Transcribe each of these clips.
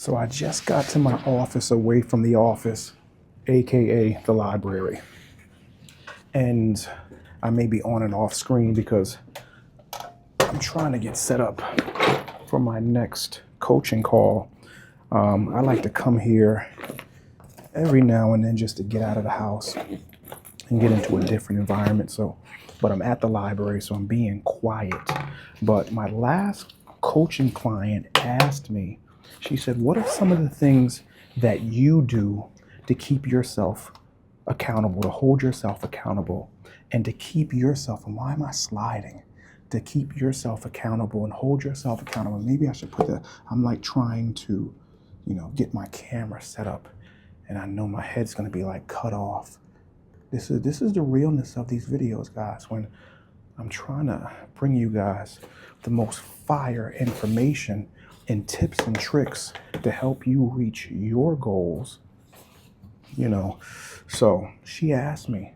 So I just got to my office away from the office, aka the library. And I may be on and off screen because I'm trying to get set up for my next coaching call. I like to come here every now and then just to get out of the house and get into a different environment. But I'm at the library, so I'm being quiet. But my last coaching client asked me, she said, what are some of the things that you do to keep yourself accountable, to hold yourself accountable, and to keep yourself, and why am I sliding? To keep yourself accountable and hold yourself accountable. Maybe I should I'm like trying to, get my camera set up, and I know my head's gonna be like cut off. This is the realness of these videos, guys, when I'm trying to bring you guys the most fire information and tips and tricks to help you reach your goals. So she asked me,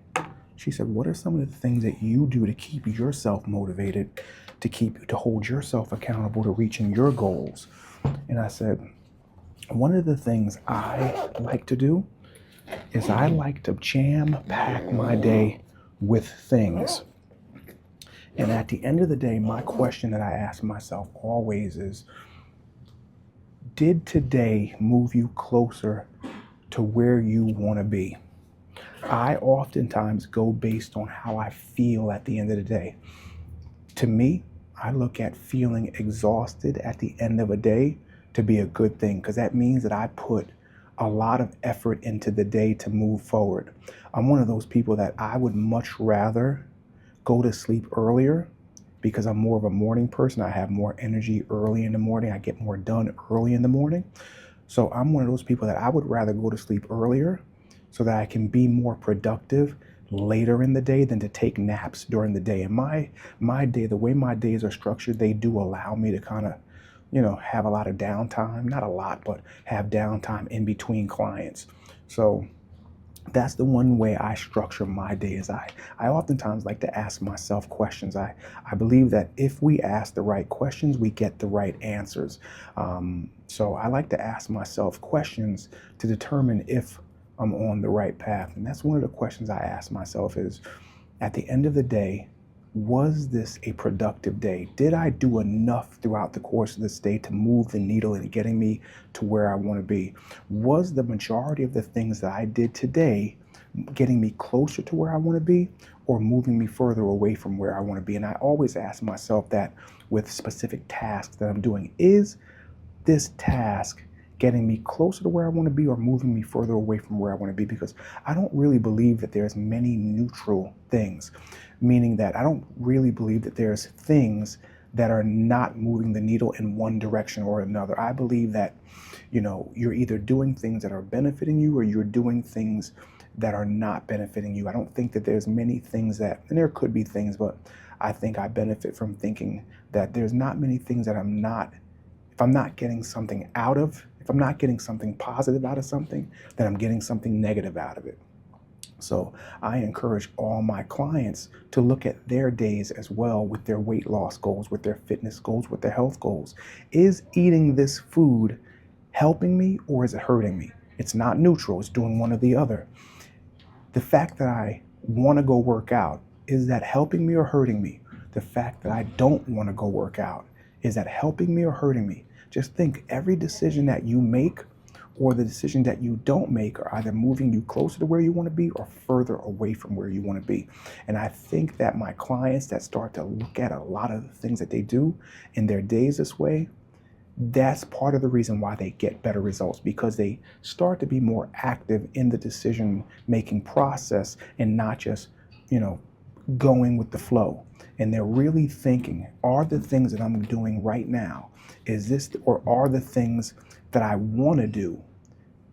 she said, what are some of the things that you do to keep yourself motivated, to hold yourself accountable to reaching your goals? And I said, one of the things I like to do is I like to jam pack my day with things. And at the end of the day, my question that I ask myself always is, did today move you closer to where you want to be? I oftentimes go based on how I feel at the end of the day. To me, I look at feeling exhausted at the end of a day to be a good thing, because that means that I put a lot of effort into the day to move forward. I'm one of those people that I would much rather go to sleep earlier, because I'm more of a morning person. I have more energy early in the morning. I get more done early in the morning. So I'm one of those people that I would rather go to sleep earlier so that I can be more productive later in the day than to take naps during the day. And my day, the way my days are structured, they do allow me to kind of, have a lot of downtime, not a lot, but have downtime in between clients. So that's the one way I structure my day. Is I oftentimes like to ask myself questions. I believe that if we ask the right questions, we get the right answers. So I like to ask myself questions to determine if I'm on the right path. And that's one of the questions I ask myself is, at the end of the day, was this a productive day? Did I do enough throughout the course of this day to move the needle in getting me to where I want to be? Was the majority of the things that I did today getting me closer to where I want to be, or moving me further away from where I want to be? And I always ask myself that with specific tasks that I'm doing. Is this task getting me closer to where I want to be, or moving me further away from where I want to be? Because I don't really believe that there's many neutral things, meaning that I don't really believe that there's things that are not moving the needle in one direction or another. I believe that, you're either doing things that are benefiting you, or you're doing things that are not benefiting you. I don't think that there's many things that, and there could be things, but I think I benefit from thinking that there's not many things that if I'm not getting something if I'm not getting something positive out of something, then I'm getting something negative out of it. So I encourage all my clients to look at their days as well, with their weight loss goals, with their fitness goals, with their health goals. Is eating this food helping me, or is it hurting me? It's not neutral. It's doing one or the other. The fact that I want to go work out, is that helping me or hurting me? The fact that I don't want to go work out, is that helping me or hurting me? Just think, every decision that you make or the decision that you don't make are either moving you closer to where you want to be or further away from where you want to be. And I think that my clients that start to look at a lot of the things that they do in their days this way, that's part of the reason why they get better results, because they start to be more active in the decision making process and not just, going with the flow. And they're really thinking, are the things that I'm doing right now, or are the things that I want to do,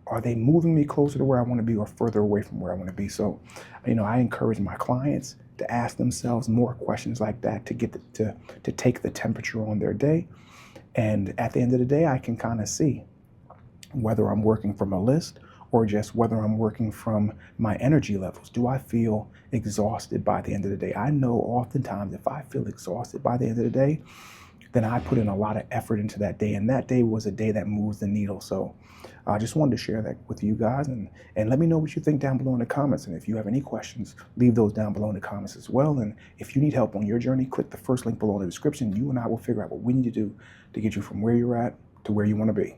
are they moving me closer to where I want to be or further away from where I want to be? So, I encourage my clients to ask themselves more questions like that, to take the temperature on their day. And at the end of the day, I can kind of see whether I'm working from a list or just whether I'm working from my energy levels. Do I feel exhausted by the end of the day? I know oftentimes if I feel exhausted by the end of the day, then I put in a lot of effort into that day. And that day was a day that moves the needle. So I just wanted to share that with you guys, and let me know what you think down below in the comments. And if you have any questions, leave those down below in the comments as well. And if you need help on your journey, click the first link below in the description. You and I will figure out what we need to do to get you from where you're at to where you want to be.